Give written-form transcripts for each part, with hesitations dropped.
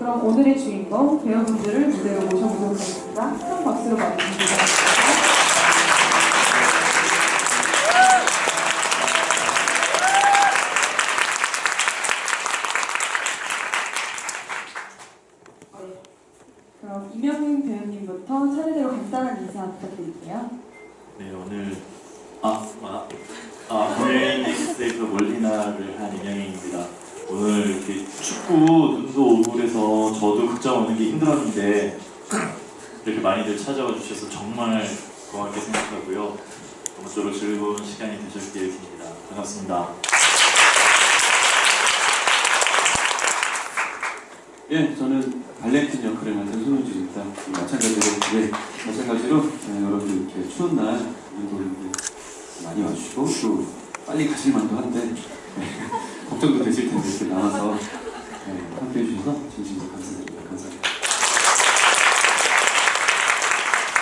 그럼 오늘의 주인공 배우분들을 무대로 모셔보도록 하겠습니다. 큰 박수로 맞이해주시기 그럼 이명훈 배우님부터 차례대로 간단한 인사 부탁드릴게요. 네, 오늘 공연엑스에서 몰리나를 한 이명희입니다. 오늘 이렇게 춥고 눈도 오고 그래서 저도 극장 오는 게 힘들었는데 이렇게 많이들 찾아와 주셔서 정말 고맙게 생각하고요. 아무쪼록 즐거운 시간이 되셨길 바랍니다. 반갑습니다. 예, 저는 발렌틴 역할을 맡은 손은주입니다. 마찬가지로 여러분들 이렇게 추운 날 눈도 많이 와주시고 또 빨리 가실 만도 한데 걱정도 되실 텐데 이렇게 나와서 함께 해주셔서 진심으로 감사드립니다. 감사합니다.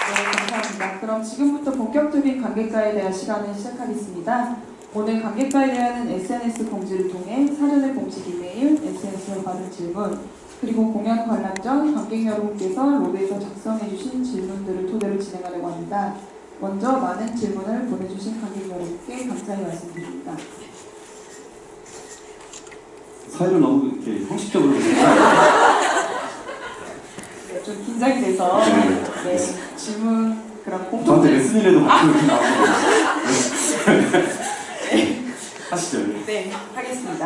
네, 감사합니다. 그럼 지금부터 본격적인 관객과에 대한 시간을 시작하겠습니다. 오늘 관객과에 대한 SNS 공지를 통해 사전의 공식 이메일, SNS로 받은 질문, 그리고 공연 관람 전 관객 여러분께서 로드에서 작성해주신 질문들을 토대로 진행하려고 합니다. 먼저 많은 질문을 보내주신 관객 여러분께 감사의 말씀드립니다. 사회를 너무 이렇게 형식적으로 네, 좀 긴장이 돼서 네, 질문 그럼 저한테 공통 레슨이라도 같이 이렇게 나와서 하시죠. 네, 하겠습니다.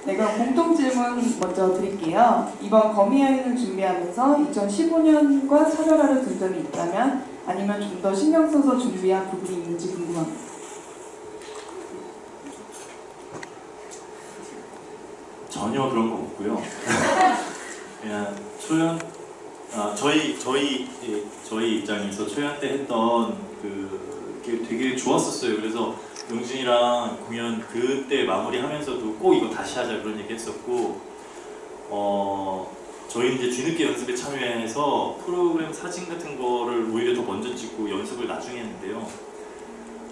네, 그럼 공통 질문 먼저 드릴게요. 이번 거미여인을 준비하면서 2015년과 차별화를 둔 점이 있다면 아니면 좀 더 신경 써서 준비한 부분이 있는지 궁금합니다. 전혀 그런 거 없고요. 그냥 저희 입장에서 초연 때 했던 그게 되게 좋았었어요. 그래서 용진이랑 공연 그때 마무리하면서도 꼭 이거 다시 하자 그런 얘기 했었고, 저희는 이제 뒤늦게 연습에 참여해서 프로그램 사진 같은 거를 오히려 더 먼저 찍고 연습을 나중에 했는데요.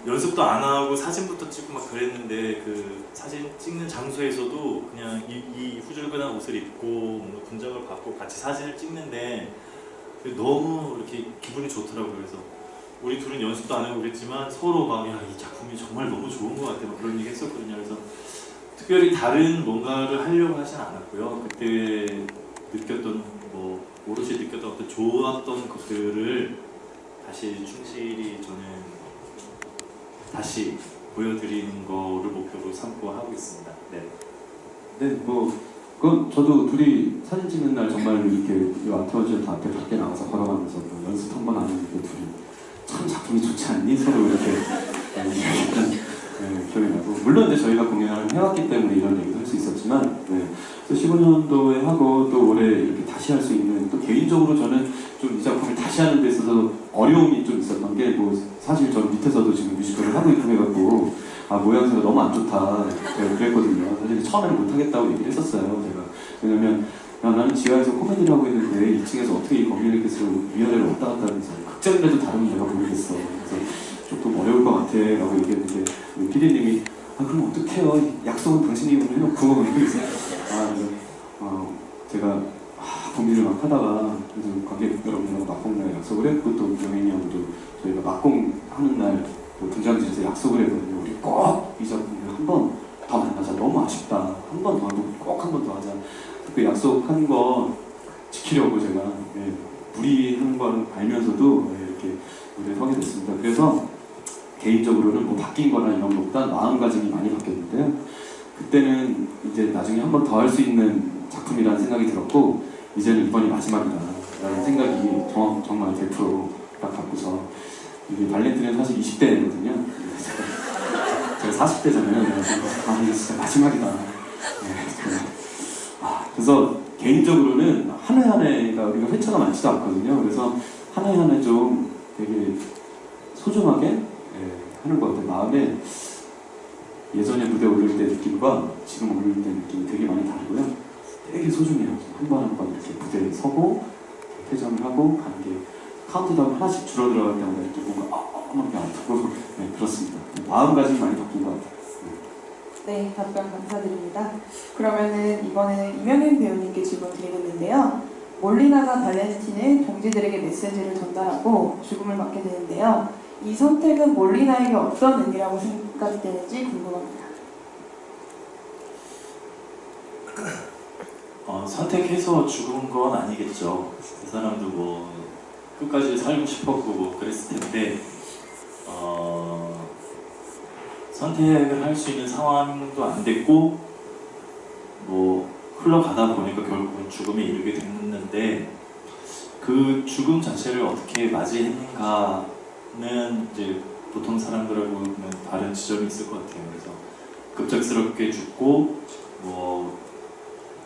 연습도 안 하고 사진부터 찍고 막 그랬는데 그 사진 찍는 장소에서도 그냥 이 후줄근한 옷을 입고 뭔가 분장을 받고 같이 사진을 찍는데 너무 이렇게 기분이 좋더라고요. 그래서 우리 둘은 연습도 안 하고 그랬지만 서로 막 야, 이 작품이 정말 너무 좋은 것 같아 막 그런 얘기 했었거든요. 그래서 특별히 다른 뭔가를 하려고 하진 않았고요. 그때 느꼈던 오롯이 느꼈던 어떤 좋았던 것들을 다시 충실히 저는 다시 보여드리는 거를 목표로 삼고 하고 있습니다. 네, 그건 저도 둘이 사진 찍는 날 정말 이렇게 아트워즈 앞에 밖에 나가서 걸어가면서 연습 한 번 안 했는데 둘이 참 작품이 좋지 않니? 서로 이렇게 얘기했던 기억이 나고, 물론 이제 저희가 공연을 해왔기 때문에 이런 얘기도 할 수 있었지만 15년도에 하고 또 올해 이렇게 다시 할 수 있는, 또 개인적으로 저는 좀 이 작품을 다시 하는 데 있어서 어려움이 좀 있었던 게 사실 저 밑에서도 지금 뮤지컬을 하고 있고 해갖고 모양새가 너무 안 좋다 제가 그랬거든요. 사실 처음에는 못하겠다고 얘기를 했었어요. 제가 왜냐면 나는 지하에서 코미디를 하고 있는데 2층에서 어떻게 이 거미를 위아래로 왔다 갔다 하면서 극장이라도 다루면 내가 모르겠어. 그래서 조금 어려울 것 같아 라고 얘기했는데 PD님이 그럼 어떡해요, 약속은 당신이 해놓고 그래서 제가 고민을 막 하다가 그래서 관객 여러분들하고 막공날 약속을 했고, 또 명현이 형도 저희가 막공하는 날 분장실에서 약속을 했거든요. 우리 꼭 이 작품을 한 번 더 만나자. 너무 아쉽다. 한 번 더 하고 꼭 한 번 더 하자. 그 약속한 거 지키려고 제가 무리하는 걸 알면서도 이렇게 무대에 서게 됐습니다. 그래서 개인적으로는 바뀐 거나 이런 것보다 마음가짐이 많이 바뀌었는데요. 그때는 이제 나중에 한 번 더 할 수 있는 작품이라는 생각이 들었고, 이제는 이번이 마지막이다 라는 생각이 정말 100% 딱 갖고서, 이게 발렌틴은 사실 20대거든요. 제가 40대잖아요. 이게 진짜 마지막이다. 그래서 개인적으로는 한 해 한 해가 우리가 회차가 많지도 않거든요. 그래서 한 해 한 해 좀 되게 소중하게 하는 것 같아요. 마음에 예전에 무대 올릴 때 느낌과 지금 올릴 때 느낌이 되게 많이 다르고요. 되게 소중해요. 한 번 한 번 이렇게 무대에 서고 퇴장을 하고 가는 게 카운트다운 하나씩 줄어들어갈 때마다 이렇게 뭔가 막 아프고 그렇습니다. 마음가짐이 많이 바뀐 것 같아요. 네, 답변 감사드립니다. 그러면은 이번에는 이명현 배우님께 질문 드리겠는데요. 몰리나가 발렌틴의 동지들에게 메시지를 전달하고 죽음을 맞게 되는데요. 이 선택은 몰리나에게 어떤 의미라고 생각되는지 궁금합니다. 선택해서 죽은 건 아니겠죠. 그 사람도 뭐 끝까지 살고 싶었고 뭐 그랬을 텐데 선택을 할 수 있는 상황도 안 됐고 뭐 흘러가다 보니까 결국은 죽음에 이르게 됐는데 그 죽음 자체를 어떻게 맞이했는가는 이제 보통 사람들하고는 다른 지점이 있을 것 같아요. 그래서 급작스럽게 죽고 뭐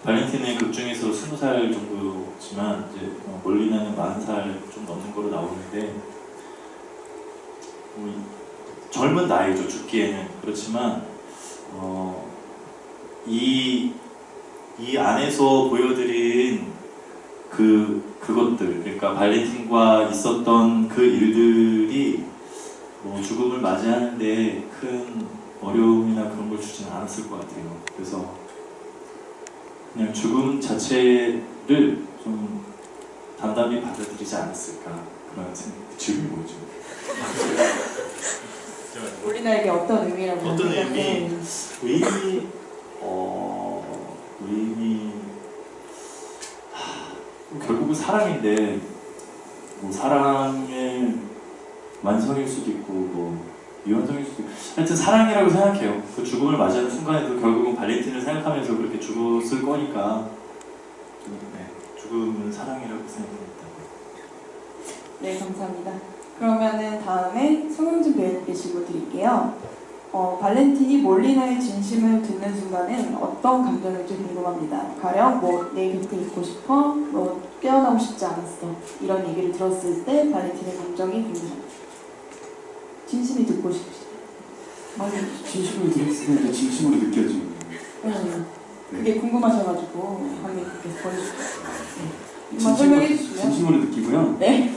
발렌틴의 극 중에서 20살 정도지만 이제 몰리나는 40살 좀 넘는 거로 나오는데 젊은 나이죠 죽기에는. 그렇지만 이 안에서 보여드린 그것들, 그러니까 발렌틴과 있었던 그 일들이 뭐 죽음을 맞이하는데 큰 어려움이나 그런 걸 주지는 않았을 것 같아요. 그래서 그냥 죽음 자체를 좀 담담히 받아들이지 않았을까 그런 질문이 뭐죠. 몰리나에게 어떤 의미라고 어떤 생각해요? 의미 결국은 사랑인데 뭐 사랑의 완성일 수도 있고 뭐 미완성일 수도 있고 하여튼 사랑이라고 생각해요. 그 죽음을 맞이하는 순간에도 결국은 발렌틴을 생각하면서 그렇게 죽었을 거니까 죽음은 사랑이라고 생각합니다. 네, 감사합니다. 그러면은 다음에 송영진 배우님께 질문 드릴게요. 발렌틴이 몰리나의 진심을 듣는 순간은 어떤 감정일지 궁금합니다. 가령 뭐 내 곁에 있고 싶어, 뭐 깨어나고 싶지 않았어 이런 얘기를 들었을 때 발렌틴의 감정이 궁금합니다. 진심이 듣고 싶으시죠? 아니 진심으로 들었을 때 진심으로 느껴지는 그게 궁금하셔가지고 관객님께서 보내주셨어요. 네. 이만 진심으로, 설명해 주시면. 진심으로 느끼고요. 네.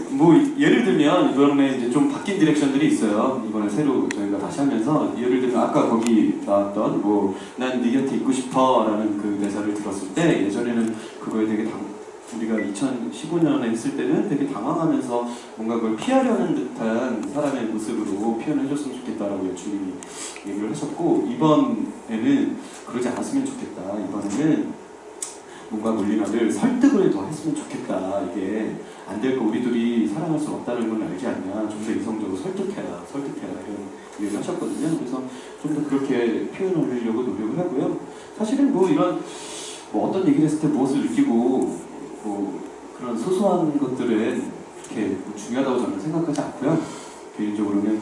뭐 예를 들면 이번에 이제 좀 바뀐 디렉션들이 있어요. 이번에 새로 저희가 다시 하면서 예를 들면 아까 거기 나왔던 뭐 난 네 곁에 있고 싶어라는 그 대사를 들었을 때 예전에는 그거에 되게 우리가 2015년에 했을 때는 되게 당황하면서 뭔가 그걸 피하려는 듯한 사람의 모습으로 표현해줬으면 좋겠다라고 연출님이 얘기를 하셨고 이번에는 그러지 않았으면 좋겠다. 이번에는 뭔가 몰리나를 설득을 더 했으면 좋겠다. 이게 안 될 거 우리 둘이 사랑할 수 없다는 걸 알지 않냐. 좀 더 이성적으로 설득해라 이런 얘기를 하셨거든요. 그래서 좀 더 그렇게 표현하려고 노력을 하고요. 사실은 뭐 이런 뭐 어떤 얘기를 했을 때 무엇을 느끼고 뭐 그런 소소한 것들은 그렇게 중요하다고 저는 생각하지 않고요. 개인적으로는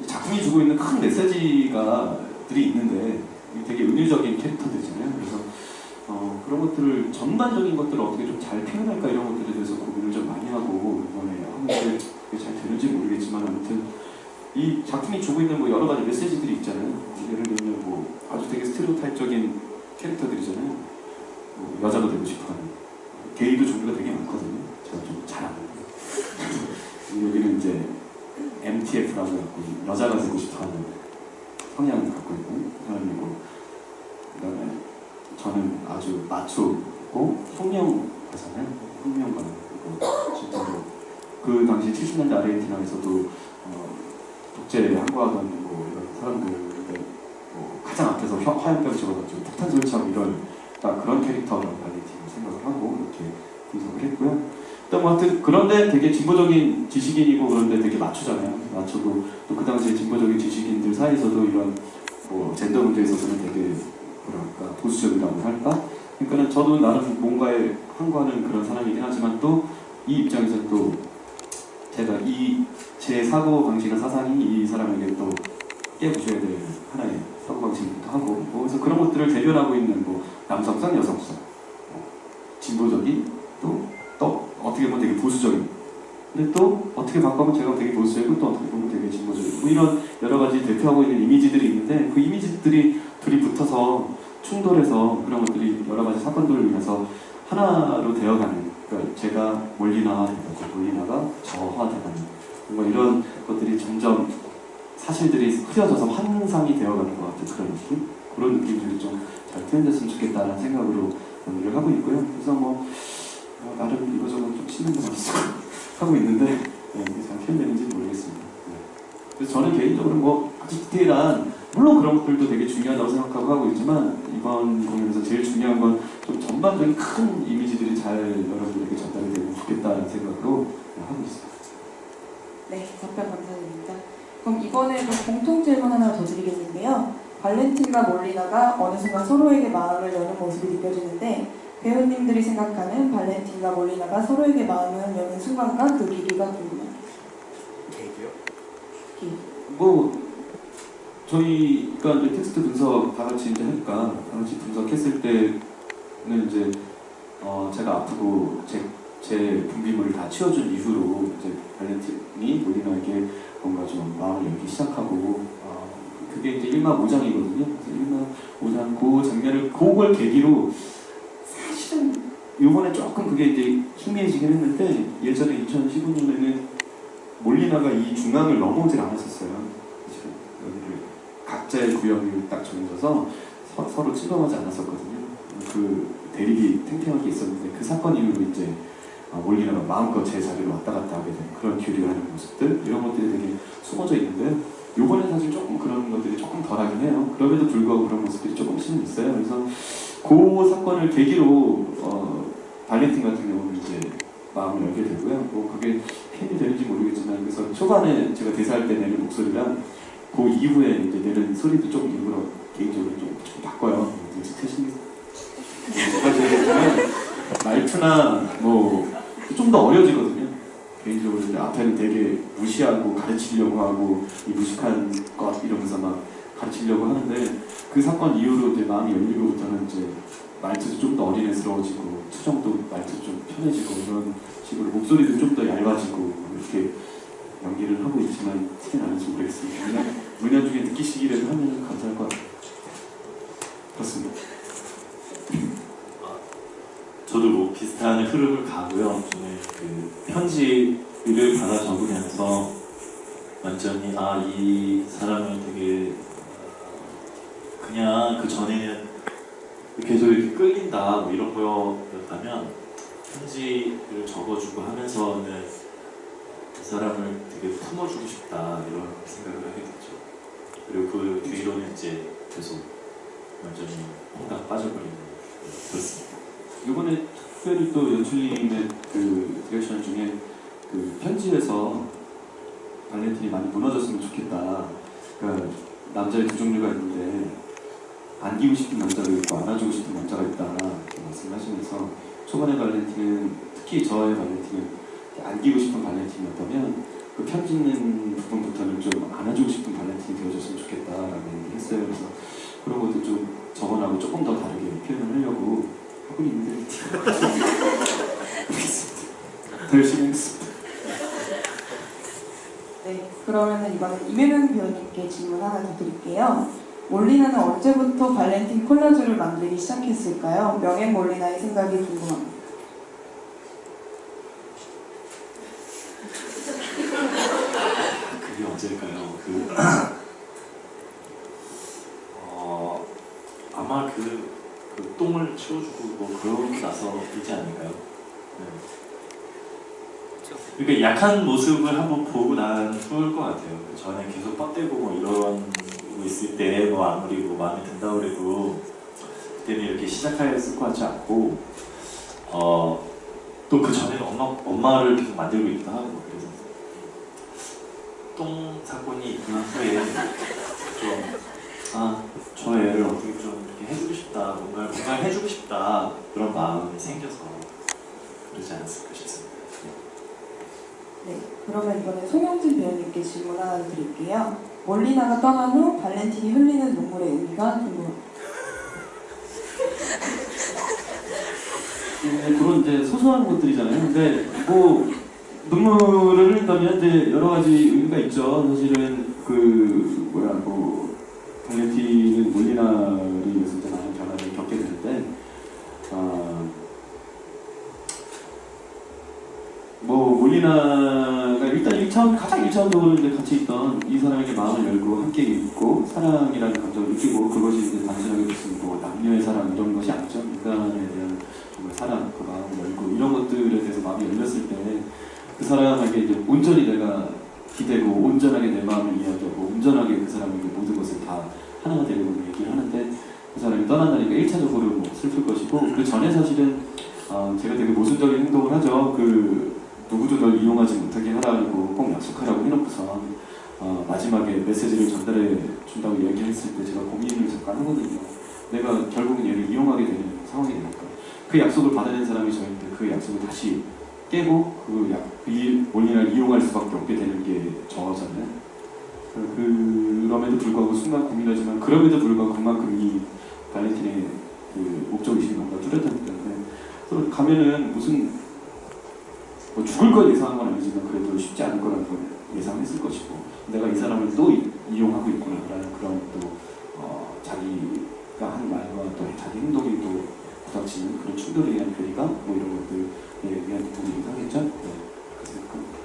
이 작품이 주고 있는 큰 메시지가들이 있는데 되게 은유적인 캐릭터들이잖아요. 그래서 그런 것들을 전반적인 것들을 어떻게 좀 잘 표현할까 이런 것들에 대해서 고민을 좀 많이 하고 이번에 하는데 그게 잘 되는지 모르겠지만 아무튼 이 작품이 주고 있는 뭐 여러 가지 메시지들이 있잖아요. 예를 들면 뭐 아주 되게 스테레오타입적인 캐릭터들이잖아요. 뭐 여자가 되고 싶어하는 게이도 종류가 되게 많거든요. 제가 좀 잘 아는 여기는 이제 MTF라고 해갖고 여자가 되고 싶어하는 성향을 갖고 있고 사람이고 그다음에 저는 아주 마초고 혁명가잖아요. 혁명가. 진짜로 그 당시 70년대 아르헨티나에서도 독재에 항거하던 뭐 이런 사람들의 뭐 가장 앞에서 화염병 집어가지고 폭탄 설치하고 이런 그런 캐릭터라고 발렌틴을 생각을 하고 이렇게 분석을 했고요. 또 뭐 하여튼 그런데 되게 진보적인 지식인이고 그런데 되게 마초잖아요. 마초도 또 그 당시에 진보적인 지식인들 사이에서도 이런 뭐 젠더 문제에 있어서는 되게 뭐랄까 보수적이라고 할까? 그러니까는 저도 나름 뭔가에 항거하는 그런 사람이긴 하지만 또 이 입장에서 또 제가 제 사고 방식과 사상이 이 사람에게 또 깨부셔야 될 하나의 사고 방식이기도 하고 그래서 그런 것들을 대변하고 있는 뭐 남성성, 여성성, 진보적인 또 어떻게 보면 되게 보수적인 근데 또 어떻게 바꾸면 제가 되게 보수적이고 또 어떻게 보면 되게 진보적이고 뭐 이런 여러 가지 대표하고 있는 이미지들이 있는데 그 이미지들이 둘이 붙어서 충돌해서 그런 것들이 여러 가지 사건들을 위해서 하나로 되어가는 그러니까 제가 몰리나가 되고 몰리나가 저화되는 뭔가 이런 것들이 점점 사실들이 흐려져서 환상이 되어가는 것 같은 그런 느낌? 그런 느낌들이 좀 잘 표현됐으면 좋겠다는 생각으로 연기를 하고 있고요. 그래서 뭐 나름 이거저거 좀 신는 거 있어 하고 있는데 이게 잘 표현되는지 모르겠습니다. 네. 그래서 저는 개인적으로 뭐 아주 디테일한 물론 그런 것들도 되게 중요하다고 생각하고 하고 있지만 이번 공연에서 제일 중요한 건 좀 전반적인 큰 이미지들이 잘 여러분들에게 전달이 되면 좋겠다는 생각으로 하고 있습니다. 네, 답변 감사드립니다. 그럼 이번에도 공통 질문 하나 더 드리겠는데요. 발렌틴과 몰리나가 어느 순간 서로에게 마음을 여는 모습이 느껴지는데 배우님들이 생각하는 발렌틴과 몰리나가 서로에게 마음을 여는 순간과 그 계기가 궁금합니다. 계기요? 계기. 뭐 저희가 이제 텍스트 분석 다 같이 이제 하니까 다 같이 분석했을 때는 이제 제가 아프고 제 분비물을 다 치워준 이후로 이제 발렌틴이 몰리나에게 뭔가 좀 마음을 열기 시작하고 그게 이제 1막 5장이거든요. 1막 5장 그 장면을 그걸 계기로 사실은 요번에 조금 그게 이제 희미해지긴 했는데 예전에 2015년에는 몰리나가 이 중앙을 넘어오질 않았었어요. 여기를 각자의 구역이 딱 정해져서 서로 침범하지 않았었거든요. 그 대립이 탱탱하게 있었는데 그 사건 이후로 이제 몰리나가 마음껏 제 자리로 왔다 갔다 하게 된 그런 교류를 하는 모습들 이런 것들이 되게 숨어져 있는데 요번에 사실 조금 그런 것들이 조금 덜하긴 해요. 그럼에도 불구하고 그런 모습들이 조금씩은 있어요. 그래서 그 사건을 계기로 발렌틴 같은 경우는 이제 마음을 열게 되고요. 뭐 그게 표현이 되는지 모르겠지만 그래서 초반에 제가 대사할 때 내는 목소리랑 그 이후에 이제 내는 소리도 좀 일부러 개인적으로 좀 바꿔요. 눈치채시는 말투나 뭐 좀 더 어려지거든요. 개인적으로 이제 앞에는 되게 무시하고 가르치려고 하고 이 무식한 것 이러면서 막 가르치려고 하는데 그 사건 이후로 이제 마음이 열리고부터는 이제 말투도 좀 더 어린애스러워지고 투정도 말투도 좀 편해지고 이런 식으로 목소리도 좀 더 얇아지고 이렇게 연기를 하고 있지만 티는 나는지 모르겠습니다. 문연 중에 느끼시기라도 하면 감사할 것 같아요. 그렇습니다. 저도 뭐 비슷한 흐름을 가고요. 저는 그 편지를 받아 적으면서 완전히 이 사람은 되게 그냥 그 전에는 계속 이렇게 끌린다 뭐 이런 거였다면 편지를 적어주고 하면서는 그 사람을 되게 품어주고 싶다 이런 생각을 하게 됐죠. 그리고 그 뒤로는 이제 계속 완전히 혼각 빠져버리는 그렇습니다. 이번에 특별히 또 연출님의 그 디렉션 중에 그 편지에서 발렌틴이 많이 무너졌으면 좋겠다. 그러니까 남자의 두 종류가 있는데 안기고 싶은 남자가 있고 안아주고 싶은 남자가 있다 말씀하시면서 초반의 발렌틴은 특히 저의 발렌틴은 안기고 싶은 발렌틴이었다면 그 편지 있는 부분부터는 좀 안아주고 싶은 발렌틴이 되어줬으면 좋겠다라는 얘기를 했어요. 그래서 그런 것도 좀 저번하고 조금 더 다르게 표현을 하려고 하고 있는데 더 열심히 하겠습니다. 네, 그러면 이번엔 이매는 배우님께 질문 하나 더 드릴게요. 몰리나는 언제부터 발렌틴 콜라주를 만들기 시작했을까요? 명예 몰리나의 생각이 궁금합니다. 그게 언제일까요? 아마 그 똥을 치워주고 뭐 그러고 나서이지 않을까요? 네. 그러니까 약한 모습을 한번 보고 난 후일 것 같아요. 그 전에 계속 뻗대고 뭐 이러고 있을 때 뭐 아무리 뭐 마음에 든다 그래도 그때는 이렇게 시작했을 것 같지 않고 또 그 전에는 엄마를 계속 만들고 있기도 하고 그래서 똥 사건이 있고 난 후에 저 애를 어떻게 좀 이렇게 해주고 싶다, 뭔가 해주고 싶다 그런 마음이 생겨서 그러지 않았을까 싶습니다. 네, 그러면 이번에 송영진 배우님께 질문 하나 드릴게요. 몰리나가 떠난 후 발렌틴이 흘리는 눈물의 의미가 궁금합니다. 그런 이제 소소한 것들이잖아요. 근데 뭐 눈물을 흘린다면 이제 여러 가지 의미가 있죠. 사실은 발렌틴은 몰리나를 위해서 이제 많은 변화를 겪게 되는데 몰리나가 일단 가장 1차원적으로 이제 같이 있던 이 사람에게 마음을 열고 함께 있고 사랑이라는 감정을 느끼고 그것이 이제 단순하게 무슨 뭐 남녀의 사랑 이런 것이 아니죠. 인간에 대한 마음이 열렸을 때 그 사람에게 이제 온전히 내가 기대고 온전하게 내 마음을 이야기하고 온전하게 그 사람에게 모든 것을 다 하나가 되려고 얘기를 하는데 그 사람이 떠난다니까 1차적으로 뭐 슬플 것이고 그 전에 사실은 제가 되게 모순적인 행동을 하죠. 그 누구도 널 이용하지 못하게 하라고 꼭 약속하라고 해놓고서 마지막에 메시지를 전달해 준다고 이야기했을 때 제가 고민을 잠깐 하거든요. 내가 결국은 얘를 이용하게 되는 상황이 되니까 그 약속을 받아낸 사람이 저인데 그 약속을 다시 깨고 올리나를 이용할 수밖에 없게 되는 게 저잖아요. 그럼에도 불구하고 순간 고민하지만 그럼에도 불구하고 그만큼 이 발렌틴의 그 목적의식이 뭔가 뚜렷한 건데 또 가면은 무슨 뭐 죽을 걸 예상한 건 아니지만 그래도 쉽지 않을 거라는 걸 예상했을 것이고 내가 이 사람을 또 이용하고 있구나라는 그런 또 자기가 한 말과 또 자기 행동이 또 부닥치는 그런 충돌에 의한 괴리감 뭐 이런 것들에 의한 부분이기도 하겠죠. 네, 그 생각합니다.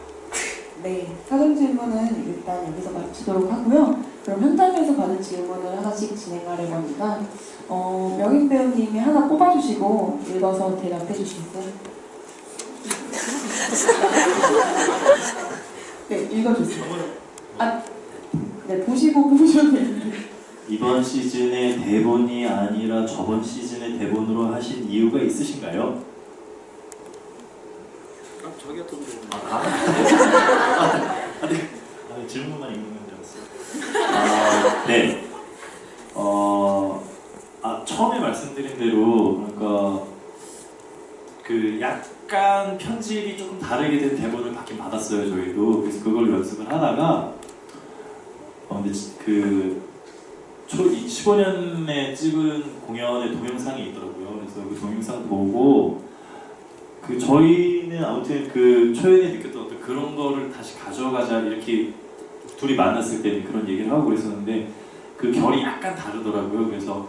네, 사전 질문은 일단 여기서 마치도록 하고요. 그럼 현장에서 받은 질문을 하나씩 진행하려고 합니다. 명인 배우님이 하나 뽑아주시고 읽어서 대답해 주시겠어요? 네, 읽어주세요. 네, 보시고 뽑으셔도 됩니다. 이번 시즌의 대본이 아니라 저번 시즌의 대본으로 하신 이유가 있으신가요? 저기가 또 질문만 읽는 줄 알았어요. 네. 처음에 말씀드린 대로 그러니까 그 약간 편집이 조금 다르게 된 대본을 받긴 받았어요 저희도. 그래서 그걸 연습을 하다가 근데 그 15년에 찍은 공연의 동영상이 있더라고요. 그래서 그 동영상 보고 그 저희는 아무튼 그 초연이 느꼈던 어떤 그런 거를 다시 가져가자 이렇게 둘이 만났을 때는 그런 얘기를 하고 그랬었는데 그 결이 약간 다르더라고요. 그래서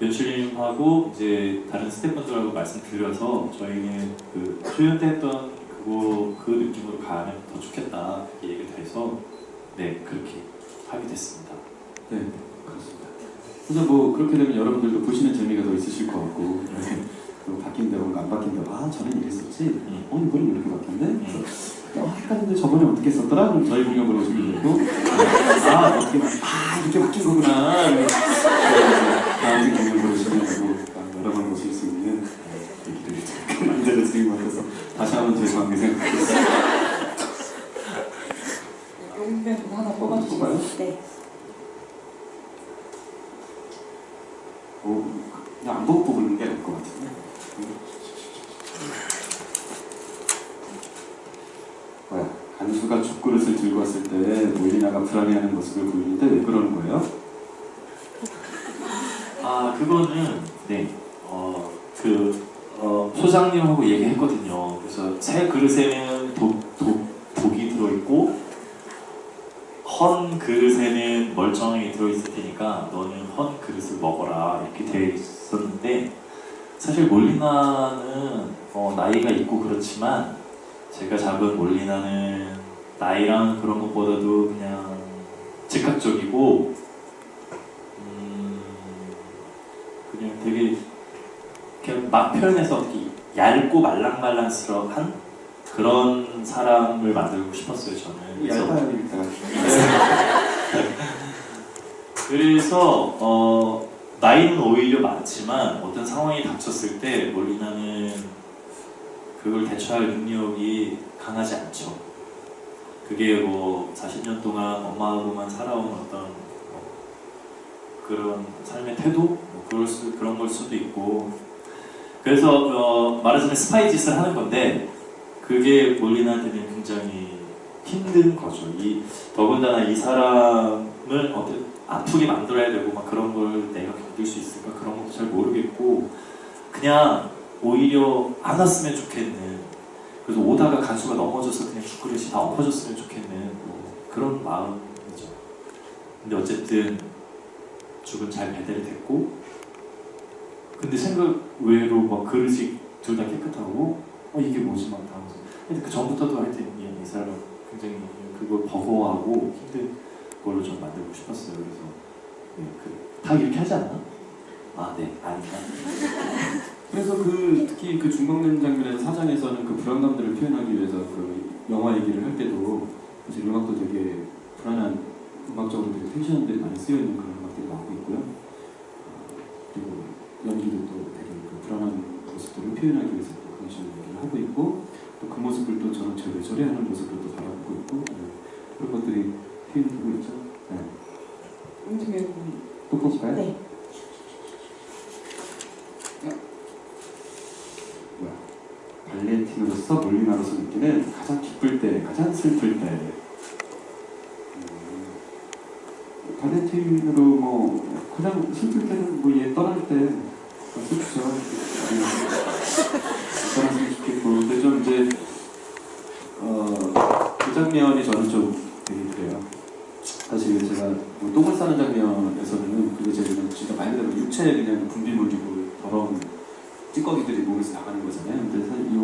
연출님하고 이제 다른 스태프분들하고 말씀드려서 저희는 그 초연 때 했던 그 느낌으로 가면 더 좋겠다 이렇게 얘기가 돼서 네 그렇게 하게 됐습니다. 네, 그렇습니다. 그래서 뭐 그렇게 되면 여러분들도 보시는 재미가 더 있으실 것 같고 또 바뀐 대로 안 바뀐 대로 저는 이랬었지 이번엔 이렇게 바뀌었네? 헷갈린데 저번에 어떻게 썼더라? 그럼 저희 공연 보시면 되고 이렇게 바뀐 거구나 다음 주 공연 보시면 되고 여러 번 보실 수 있는 얘기를 만들어드린 것 같아서 다시 한번 죄송하게 생각하겠습니다. 명인 배우님 하나 뽑아주시고요. 네. 그냥 안 보고 뽑는 게 나을 것 같은데. 간수가 죽그릇을 들고 왔을 때 몰리나가 불안해하는 모습을 보이는데 왜 그러는 거예요? 그거는 네 소장님하고 얘기했거든요. 그래서 새 그릇에는 독이 들어있고 헌 그릇에는 멀쩡하게 들어있을 테니까 너는 헌 그릇을 먹어라 이렇게 되어 있었는데 사실 몰리나는 나이가 있고 그렇지만 제가 잡은 몰리나는 나이랑 그런 것보다도 그냥 즉각적이고 그냥 되게 그냥 막 표현해서 되게 얇고 말랑말랑스러운 그런 사람을 만들고 싶었어요 저는. 얇아야니까. 그래서 나이는 오히려 많지만 어떤 상황이 닥쳤을 때 몰리나는 그걸 대처할 능력이 강하지 않죠. 그게 뭐 40년 동안 엄마하고만 살아온 어떤 그런 삶의 태도? 그런 걸 수도 있고 그래서 말하자면 스파이 짓을 하는 건데 그게 몰리나한테는 굉장히 힘든 거죠. 더군다나 이 사람을 아프게 만들어야 되고 막 그런 걸 내가 견딜 수 있을까 그런 것도 잘 모르겠고 그냥 오히려 안 왔으면 좋겠는 그래서 오다가 간수가 넘어져서 그냥 죽그릇이 다 엎어졌으면 좋겠는 뭐 그런 마음이죠. 근데 어쨌든 죽은 잘 배달이 됐고 근데 생각 외로 막 그릇이 둘 다 깨끗하고 이게 뭐지 막 하면서 근데 그 전부터도 하여튼 이 사람은 굉장히 그걸 버거워하고 힘든 걸로 좀 만들고 싶었어요. 그래서 다 이렇게 하지 않나? 네 아닌가? 그래서 특히 그 중간면 장면에서 사장에서는 그 불안감들을 표현하기 위해서 그 영화 얘기를 할 때도 사실 음악도 되게 불안한 음악적으로 되게 텐션들이 많이 쓰여 있는 그런 음악들이 나오고 있고요. 그리고 연기도 또 되게 그 불안한 모습들을 표현하기 위해서 또 그런 식으로 얘기를 하고 있고 또 그 모습을 또 저는 왜 저래 하는 모습을 또 바라보고 있고 그런 것들이 표현되고 있죠. 네. 음중에 또 볼까요? 네. 발렌틴으로서 몰리나로서 느끼는 가장 기쁠 때, 가장 슬플 때. 발렌틴으로 뭐 가장 슬플 때는 뭐 얘 떠날 때 슬프죠. 떠났으면 좋겠고, 근데 좀 이제 그 장면이 저는 좀 되게 그래요. 사실 제가 뭐 똥을 싸는 장면에서는 그게 제가 진짜 말 그대로 육체에 그냥 분비물이고 더러운 찌꺼기들이 몸에서 나가는 거잖아요. 근데 사실 이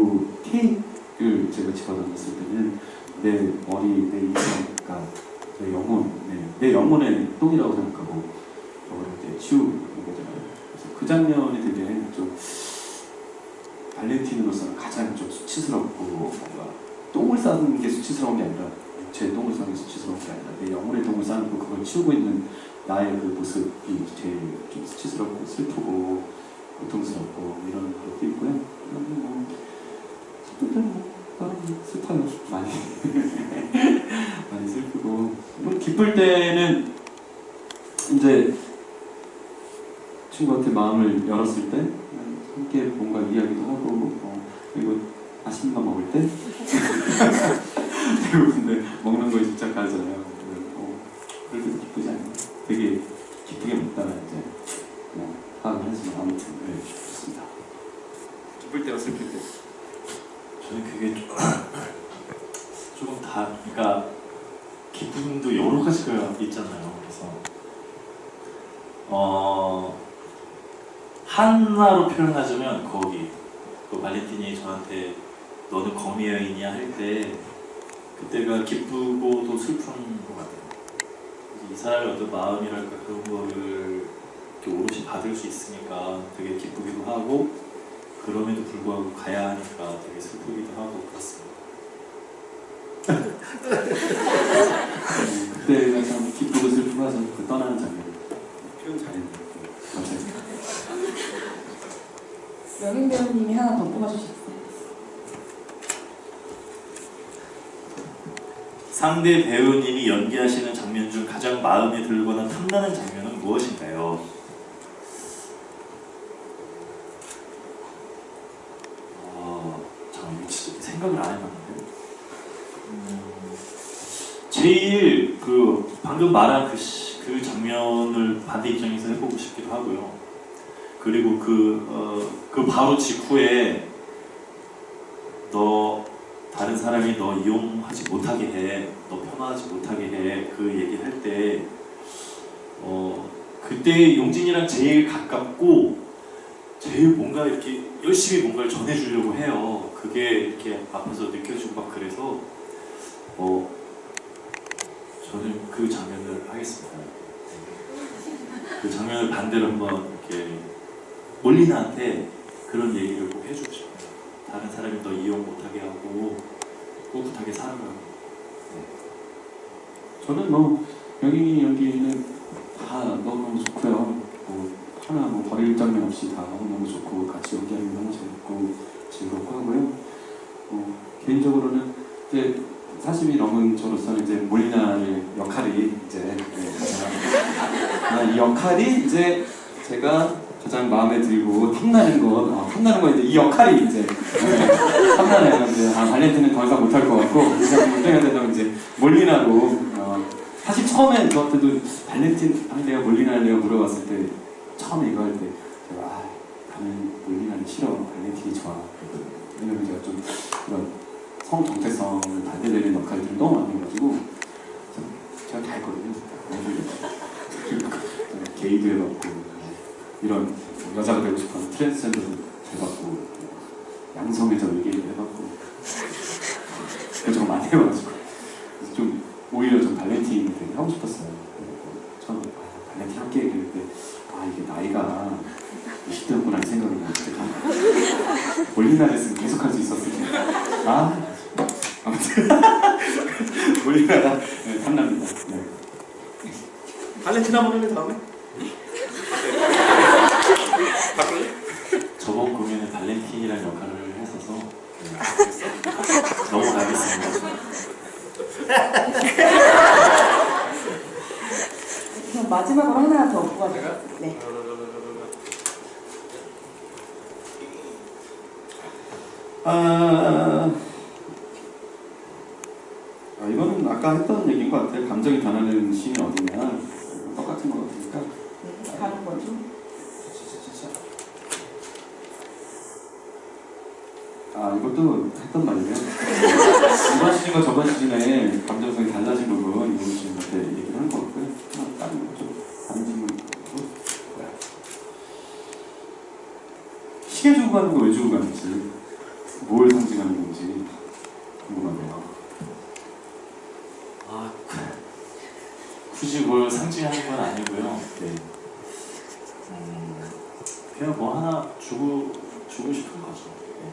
케이크를 제가 집어던졌을 때는 내 머리, 내 인생과 내 영혼, 내 영혼의 똥이라고 생각하고 저걸 이제 치우는 거잖아요. 그래서 그 장면이 되게 좀 발렌틴으로서는 가장 좀 수치스럽고 뭔가 똥을 싸는 게 수치스러운 게 아니라 제 똥을 싸는 게 수치스러운 게 아니라 내 영혼의 똥을 싸는 거 그걸 치우고 있는 나의 그 모습이 제일 좀 수치스럽고 슬프고 고통스럽고 이런 것도 있고요. 뭐 슬플 때는 슬퍼요. 많이 많이 슬프고 뭐 기쁠 때는 이제 친구한테 마음을 열었을 때 함께 뭔가 이야기도 하고 그리고 맛있는 거 먹을 때 그리고 근데 먹는 거에 집착하잖아요. 그럴 때도 기쁘지 않아요. 되게 기쁘게 먹다가 이제 파악을 하지만 아무튼 네, 좋습니다. 기쁠 때와 슬플 때. 저는 그게 조금 다, 그러니까 기쁨도 여러 가지가 있잖아요. 그래서 하나로 표현하자면 거기 그 발렌틴이 저한테 너는 거미 여인이야 할 때 그때가 기쁘고도 슬픈 것 같아요. 이 사람의 어떤 마음이랄까 그런 거를 이렇게 오롯이 받을 수 있으니까 되게 기쁘기도 하고 그럼에도 불구하고 가야 하니까 되게 슬프기도 하고 그렇습니다. 그때가 참 기쁘고 슬프고 하죠. 그 떠나는 장면. 표현 잘했네요. 감사합니다. 명인 배우님이 하나 더 뽑아주셨어요. 상대 배우님이 연기하시는 장면 중 가장 마음에 들거나 탐나는 장면은 무엇인가요? 잠깐 진짜 생각을 안 해봤는데 제일 그 방금 말한 그 장면을 반대 입장에서 해보고 싶기도 하고요. 그리고 그 바로 직후에 너 다른 사람이 너 이용하지 못하게 해, 너 편하지 못하게 해, 그 얘기할 때 그때 용진이랑 제일 가깝고 제일 뭔가 이렇게 열심히 뭔가를 전해주려고 해요. 그게 이렇게 앞에서 느껴지고 막 그래서 저는 그 장면을 하겠습니다. 그 장면을 반대로 한번 이렇게 몰리나한테 그런 얘기를 꼭 해주고 싶어요. 다른 사람이 너 이용 못하게 하고 꿋꿋하게 살아가고. 저는 뭐 영인이 연기는 다 너무너무 좋고요. 하나 버릴 장면 없이 다 너무너무 좋고 같이 연기하는 게 너무 재밌고 즐겁고 하고요. 개인적으로는 이제 40이 넘은 저로서는 이제 몰리나의 역할이 이제 이 역할이 이제 제가 가장 마음에 들고 탐나는 거 이제 이 역할이 이제 탐나네요. 이제 발렌틴은 더 이상 못할 것 같고 이제 못해야 된다면 이제 몰리나로 사실 처음에 저한테도 발렌틴 할래요, 몰리나 할래요 물어봤을 때 처음에 이거 할 때 제가 나는 몰리나는 싫어, 발렌틴이 좋아. 왜냐면 제가 좀 그런 성 정체성을 반대되는 역할들이 너무 많이 해가지고 제가 다 했거든요. 게이도 해봤고 이런 여자가 되고 싶어하는 트랜스젠더도 해봤고 양성애자 얘기도 해봤고 그래서 많이 해봐가지고 그래서 좀 오히려 좀 발렌틴이 되게 하고 싶었어요. 처음에 발렌틴 함께 얘기할 때 이게 나이가 20대였구나 이 생각을 했는데 몰리나 했으면 계속 할 수 있었을 텐데 아무튼 우리나라 네, 탐납니다. 네. 발렌티나 모델이 다음에? 바꿀래? 저번 공연에 발렌틴이라는 역할을 했어서 넘어가겠습니다. 그럼 마지막으로 하나 더 뽑아주세요. 네. 이거는 아까 했던 얘기인 것 같아요. 감정이 변하는 시인이 어디냐. 똑같은 것 같으니까. 네, 다른 거죠. 이것도 했던 말이에요. 이번 시즌과 저번 시즌에 감정성이 달라진 부분 이번 시즌한테 얘기를 한 것 같고요. 다른 거죠. 다른 질문. 시계 주고 가는 거 왜 주고 가는지, 뭘 상징하는 건지 궁금하네요. 굳이 뭘 상징하는 건 아니고요. 네. 그냥 뭐 하나 주고 싶은 거죠. 네.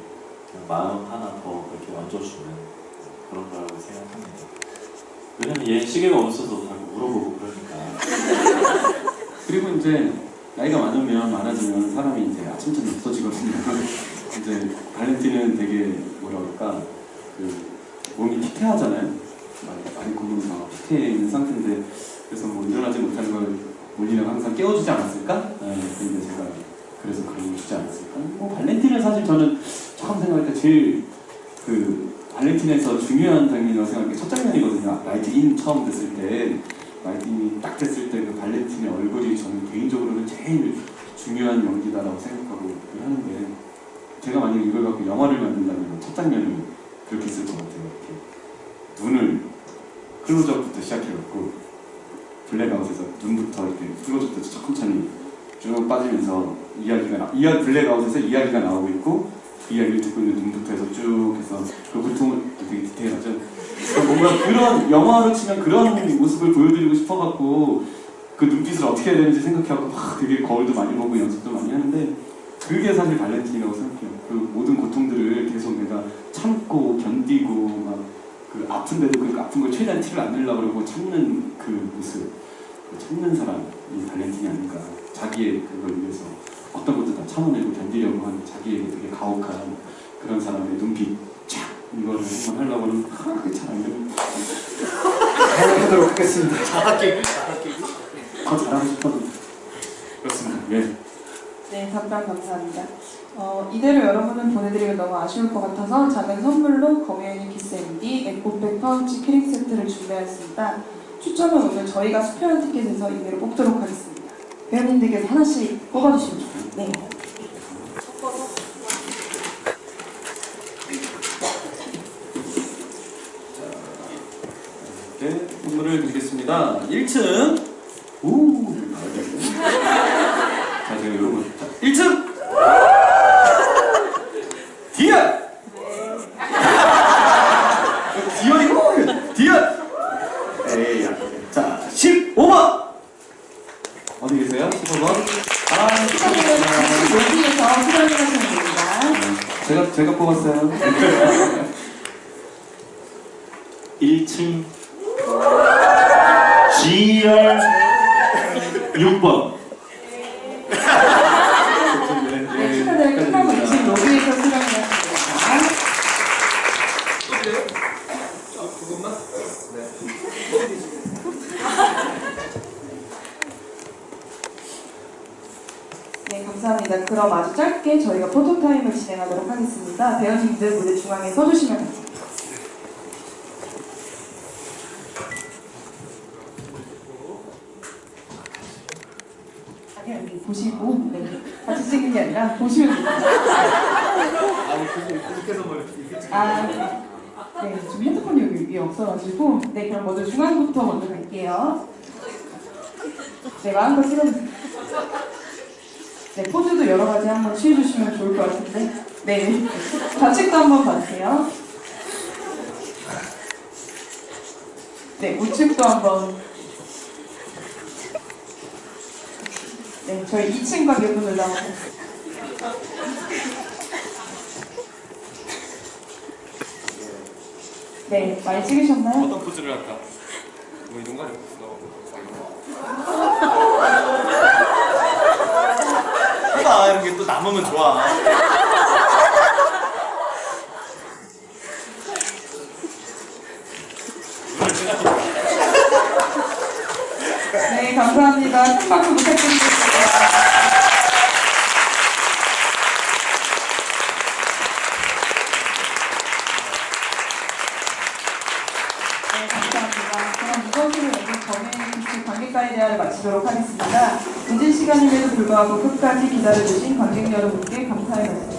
그냥 마음 하나 더 이렇게 얹어주는 그런 거라고 생각합니다. 왜냐면 얘 시계가 없어서 자꾸 물어보고 그러니까. 그리고 이제 나이가 많아지면 사람이 이제 아침잠이 없어지거든요. 이제 발렌틴은 되게 뭐라 그럴까 몸이 피폐하잖아요. 많이 굶으면서 피폐해 있는 상태인데 그래서 뭐 일어나지 못하는 걸 몰리는 항상 깨워주지 않았을까? 근데 제가 그래서 그런 걸 주지 않았을까? 뭐 발렌틴은 사실 저는 처음 생각할 때 제일 발렌틴에서 중요한 장면이라고 생각한 게 첫 장면이거든요. 라이트 인 처음 됐을 때 라이트 인이 딱 됐을 때 그 발렌틴의 얼굴이 저는 개인적으로는 제일 중요한 연기다라고 생각하고 하는데 제가 만약에 이걸 갖고 영화를 만든다면 첫 장면을 그렇게 쓸 것 같아요. 이렇게 눈을 클로즈업부터 시작해갖고 블랙아웃에서 눈부터 이렇게 클로즈업부터 천천히 쭉 빠지면서 블랙아웃에서 이야기가 나오고 있고 그 이야기를 듣고 있는 눈부터 해서 쭉 해서 그 고통을 되게 디테일하죠. 뭔가 그런 영화로 치면 그런 모습을 보여드리고 싶어갖고 그 눈빛을 어떻게 해야 되는지 생각해갖고 막 되게 거울도 많이 보고 연습도 많이 하는데 그게 사실 발렌틴이라고 생각해요. 그 모든 고통들을 계속 내가 참고 견디고 막 그 아픈데도 그 아픈 걸 최대한 티를 안 내려고 그러고 참는 그 모습, 참는 사람이 발렌틴이 아닌가. 자기의 그걸 위해서 어떤 것도 다 참아내고 견디려고 하는 자기에게 되게 가혹한 그런 사람의 눈빛 촥 이거를 한번 하려고 하면 그게 잘 안 되는 해보도록 하겠습니다. 더 잘하고 싶어도 그렇습니다. 예. 네, 답변 감사합니다. 이대로 여러분은 보내드리면 너무 아쉬울 것 같아서 작은 선물로 검은이 키스 MD 에코백 파우치 키링 세트를 준비했습니다. 추첨은 오늘 저희가 수표한 티켓에서 이대로 뽑도록 하겠습니다. 배우님들께서 하나씩 뽑아주시면 좋겠습니다. 네. 네, 선물을 드리겠습니다. 1층. 오. 자, 제가 이런 거. 자, 1층. 디얼. 디얼이고 디얼. 에이, 자, 15번. 어디 계세요? 15번. 여기에서 수령을 하시면 됩니다. 제가 뽑았어요. 1층 G열 6번. 네, 축하드려요. 끝나고 2층 로비에서 수령을 하시면 됩니다. 또 드려요? 그것만? 네. 네, 감사합니다. 그럼 아주 짧게 저희가 포토타임을 진행하도록 하겠습니다. 배우님들 무대 중앙에 서주시면 됩니다. 아니, 여기 보시고, 네. 같이 찍는 게 아니라 보시면 됩니다. 아니, 그렇게해서 뭐 이렇게 네, 지금 핸드폰이 여기 위에 없어가지고. 네, 그럼 먼저 중앙부터 먼저 갈게요. 네, 마음껏 찍어주세요. 네, 포즈도 여러 가지 한번 취해주시면 좋을 것 같은데. 네, 좌측도 한번 봐주세요. 네, 우측도 한번. 네, 저희 2층 관객분들 나오고. 네, 많이 찍으셨나요? 어떤 포즈를 할까? 뭐 이런 거 아니야? 해봐, 이런 게 또 남으면 좋아. 네, 감사합니다. 큰 박수 부탁드리겠습니다. 네, 감사합니다. 그럼 이것으로 오늘 정해주신 관객과의 대화를 마치도록 하겠습니다. 늦은 시간임에도 불구하고 끝까지 기다려주신 관객 여러분께 감사의 말씀